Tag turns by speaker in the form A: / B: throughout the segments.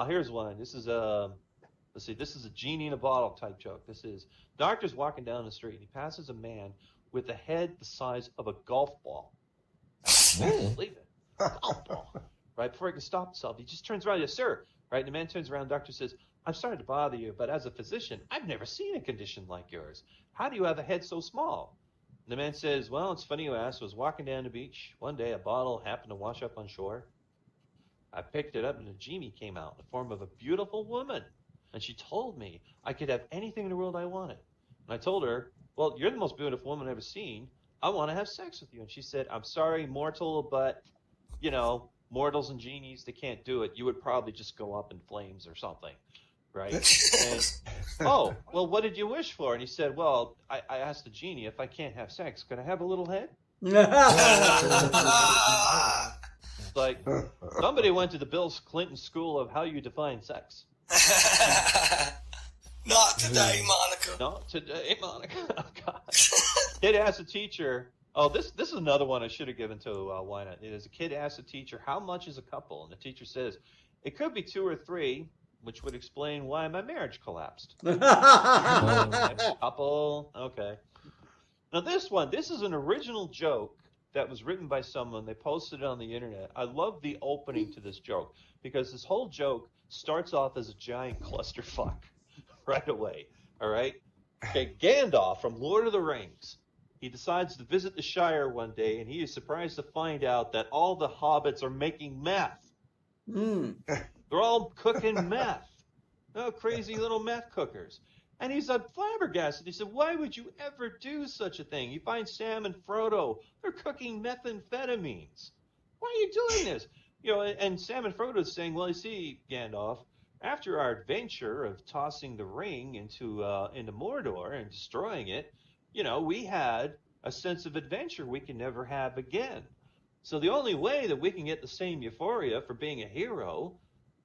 A: Here's one. This is let's see. This is a genie in a bottle type joke. This is doctor's walking down the street and he passes a man with a head the size of a golf ball. Believe it, golf ball. Right before he can stop himself, he just turns around. Yes, sir. Right, and the man turns around. The doctor says, "I'm sorry to bother you, but as a physician, I've never seen a condition like yours. How do you have a head so small?" And the man says, "Well, it's funny you ask. I was walking down the beach. One day, a bottle happened to wash up on shore. I picked it up and a genie came out in the form of a beautiful woman. And she told me I could have anything in the world I wanted. And I told her, well, you're the most beautiful woman I've ever seen. I want to have sex with you." And she said, "I'm sorry, mortal, but, mortals and genies, they can't do it. You would probably just go up in flames or something." Right? And, "Oh, well, what did you wish for?" And he said, "Well, I asked the genie, if I can't have sex, could I have a little head?" It's like, somebody went to the Bill Clinton School of how you define sex.
B: Not today, Monica.
A: Not today, Monica. Oh, God. Kid asked a teacher. Oh, this is another one I should have given to Why Not. It is a kid asked a teacher, "How much is a couple?" And the teacher says, "It could be 2 or 3, which would explain why my marriage collapsed." Couple. Okay. Now this is an original joke that was written by someone. They posted it on the internet. I love the opening to this joke because this whole joke starts off as a giant clusterfuck right away. All right. Okay. Gandalf from Lord of the Rings. He decides to visit the Shire one day, and he is surprised to find out that all the hobbits are making meth. They're all cooking meth. Oh, crazy little meth cookers. And he's flabbergasted. He said, "Why would you ever do such a thing? You find Sam and Frodo, they're cooking methamphetamines. Why are you doing this?" And Sam and Frodo is saying, "Well, you see, Gandalf, after our adventure of tossing the ring into Mordor and destroying it, we had a sense of adventure we can never have again. So the only way that we can get the same euphoria for being a hero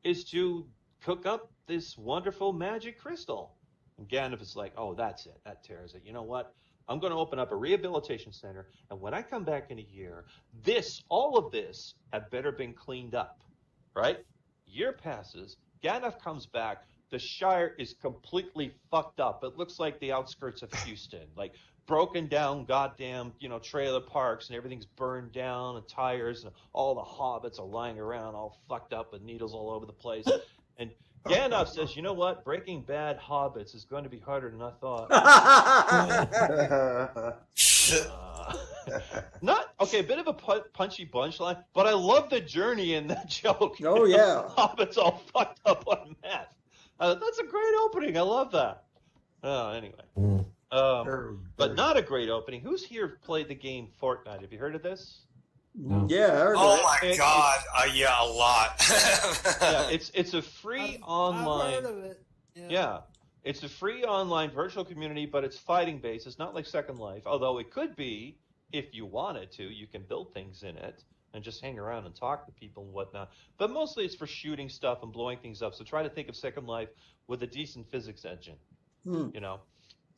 A: is to cook up this wonderful magic crystal." And Gandalf is like, "Oh, that's it. That tears it. You know what? I'm going to open up a rehabilitation center, and when I come back in a year, all of this had better been cleaned up." Right? Year passes. Gandalf comes back. The Shire is completely fucked up. It looks like the outskirts of Houston, like broken down goddamn, trailer parks, and everything's burned down, and tires, and all the hobbits are lying around all fucked up with needles all over the place. And Gandalf says, "You know what? Breaking bad hobbits is going to be harder than I thought." A bit of a punchy punchline, but I love the journey in that joke.
C: Oh, yeah.
A: Hobbits all fucked up on meth. That's a great opening. I love that. Oh, anyway. But not a great opening. Who's here played the game Fortnite? Have you heard of this?
C: No. Yeah, I heard
B: Oh my God! Yeah, a lot.
A: Yeah, it's a free online.
D: I've heard of it.
A: Yeah, it's a free online virtual community, but it's fighting based. It's not like Second Life, although it could be if you wanted to. You can build things in it and just hang around and talk to people and whatnot. But mostly it's for shooting stuff and blowing things up. So try to think of Second Life with a decent physics engine.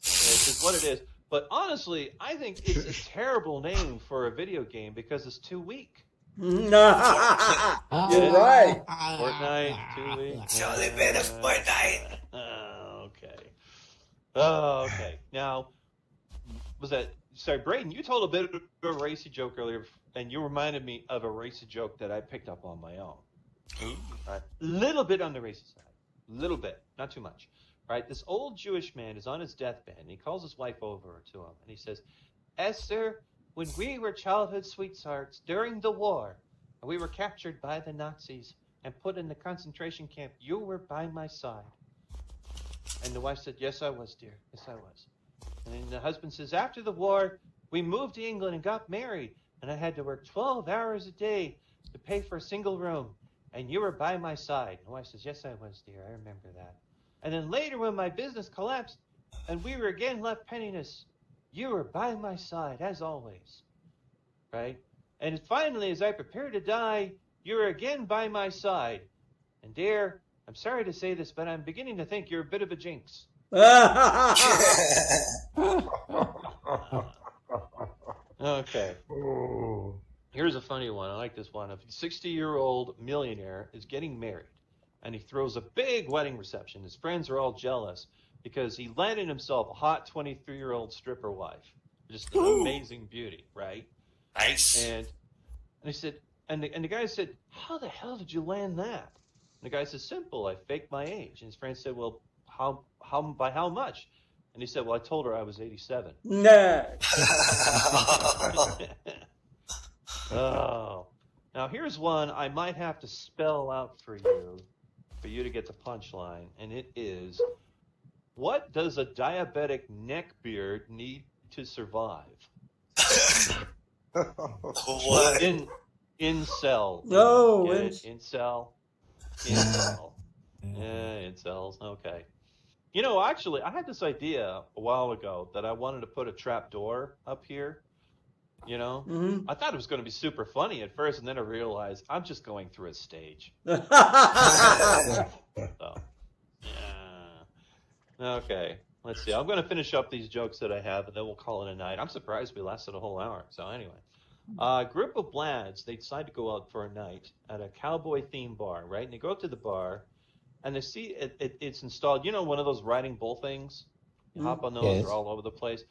A: It's what it is. But honestly, I think it's a terrible name for a video game because it's too weak.
C: You're right.
A: Fortnite, 2 weeks.
B: Jolly bit of Fortnite.
A: Okay. Okay. Now, sorry, Braden, you told a bit of a racy joke earlier, and you reminded me of a racy joke that I picked up on my own. Right? Little bit on the racy side. Little bit. Not too much. Right, this old Jewish man is on his deathbed, and he calls his wife over to him, and he says, "Esther, when we were childhood sweethearts during the war, and we were captured by the Nazis and put in the concentration camp, you were by my side." And the wife said, "Yes, I was, dear. Yes, I was." And then the husband says, "After the war, we moved to England and got married, and I had to work 12 hours a day to pay for a single room, and you were by my side." And the wife says, "Yes, I was, dear. I remember that. And then later when my business collapsed and we were again left penniless, you were by my side as always." Right? "And finally, as I prepare to die, you were again by my side. And dear, I'm sorry to say this, but I'm beginning to think you're a bit of a jinx." Okay. Here's a funny one. I like this one. A 60-year-old millionaire is getting married. and he throws a big wedding reception. His friends are all jealous because he landed himself a hot 23-year-old stripper wife. Just an amazing beauty, right?
B: Nice.
A: And he said, and the guy said, how the hell did you land that? And the guy said, simple, I faked my age. And his friend said, well, by how much? And he said, well, I told her I was 87.
C: Nah.
A: Oh. Now here's one I might have to spell out for you to get the punchline, and it is, what does a diabetic neckbeard need to survive?
B: What?
A: Incel.
C: No.
A: Incel. Incel. Yeah, incels. Okay. You know, actually, I had this idea a while ago that I wanted to put a trap door up here. You know, I thought it was going to be super funny at first, and then I realized I'm just going through a stage. So, yeah. Okay, let's see. I'm going to finish up these jokes that I have, and then we'll call it a night. I'm surprised we lasted a whole hour. So anyway, a group of lads, they decide to go out for a night at a cowboy themed bar, right? And they go up to the bar, and they see it's installed. You know, one of those riding bull things. You hop on those;
D: Yes.
A: they're all over the place,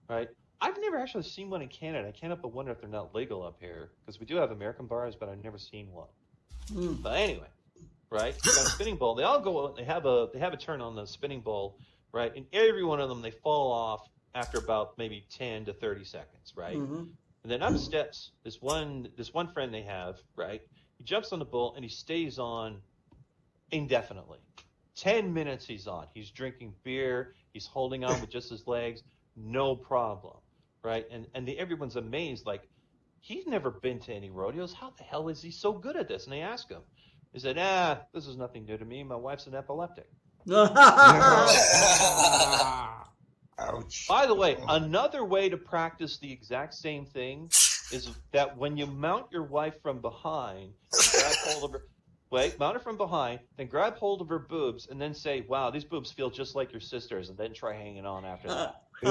A: right? I've never actually seen one in Canada. I can't help but wonder if they're not legal up here, because we do have American bars, but I've never seen one. But anyway, right? You got a spinning bull. They all go. They have a turn on the spinning bull, right? And every one of them, they fall off after about maybe 10 to 30 seconds, right? And then up steps this one friend they have, right? He jumps on the bull and he stays on indefinitely. 10 minutes he's on. He's drinking beer. He's holding on with just his legs. No problem. Right, and everyone's amazed, like, he's never been to any rodeos. How the hell is he so good at this? And they ask him. He said, this is nothing new to me. My wife's an epileptic.
D: Ouch.
A: By the way, another way to practice the exact same thing is that when you mount your wife from behind, grab hold of her. Wait, mount her from behind, then grab hold of her boobs, and then say, wow, these boobs feel just like your sister's, and then try hanging on after that. You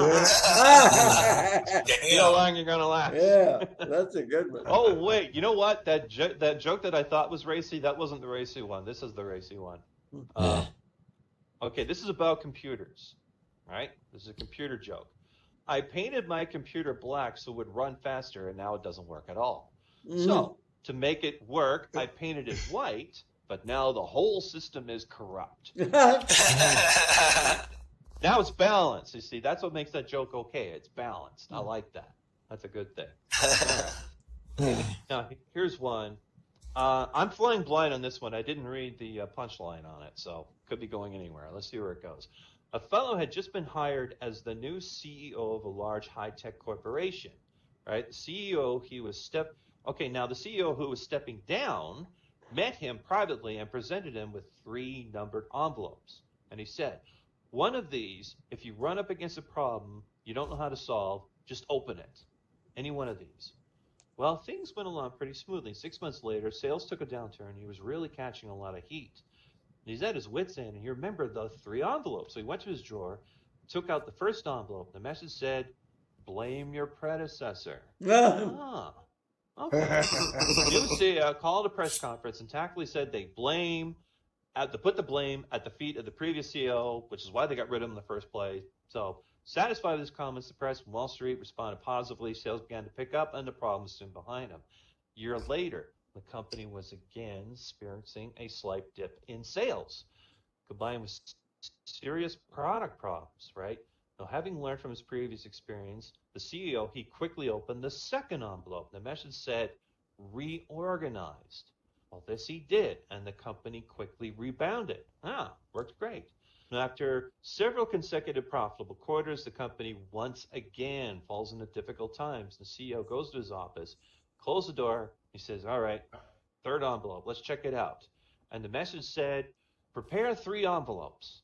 A: know how long you're going to last.
C: Yeah, that's a good one.
A: Oh, wait, you know what? That joke that I thought was racy, that wasn't the racy one. This is the racy one. Okay, this is about computers, right? This is a computer joke. I painted my computer black so it would run faster, and now it doesn't work at all. So, to make it work, I painted it white, but now the whole system is corrupt. Now it's balanced. You see, that's what makes that joke okay. It's balanced. I like that. That's a good thing. Now, here's one. I'm flying blind on this one. I didn't read the punchline on it, so could be going anywhere. Let's see where it goes. A fellow had just been hired as the new CEO of a large high-tech corporation, right? The CEO, now the CEO who was stepping down met him privately and presented him with 3 numbered envelopes. And he said, one of these, if you run up against a problem you don't know how to solve, just open it. Any one of these. Well, things went along pretty smoothly. 6 months later, sales took a downturn. He was really catching a lot of heat. And he's at his wit's end, and he remembered the 3 envelopes. So he went to his drawer, took out the first envelope. The message said, blame your predecessor. Okay. New CEO called a press conference and tactfully said they put the blame at the feet of the previous CEO, which is why they got rid of him in the first place. So, satisfied with his comments, the press from Wall Street responded positively. Sales began to pick up, and the problem was soon behind him. A year later, the company was again experiencing a slight dip in sales, combined with serious product problems, right? Now, having learned from his previous experience, the CEO, he quickly opened the second envelope. The message said, reorganized. Well, this he did, and the company quickly rebounded. Worked great. Now, after several consecutive profitable quarters, the company once again falls into difficult times. The CEO goes to his office, closes the door. He says, all right, third envelope, let's check it out. And the message said, prepare 3 envelopes.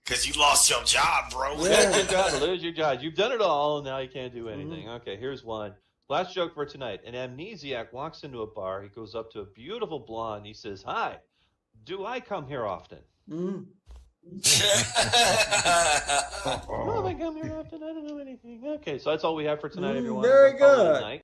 B: Because you lost your job, bro.
A: Lose your job. You've done it all, and now you can't do anything. Okay, here's one. Last joke for tonight. An amnesiac walks into a bar. He goes up to a beautiful blonde. He says, hi, do I come here often? Oh, I come here often. I don't know anything. Okay, so that's all we have for tonight, everyone.
C: Very
A: We'll call it a
C: good.
A: night.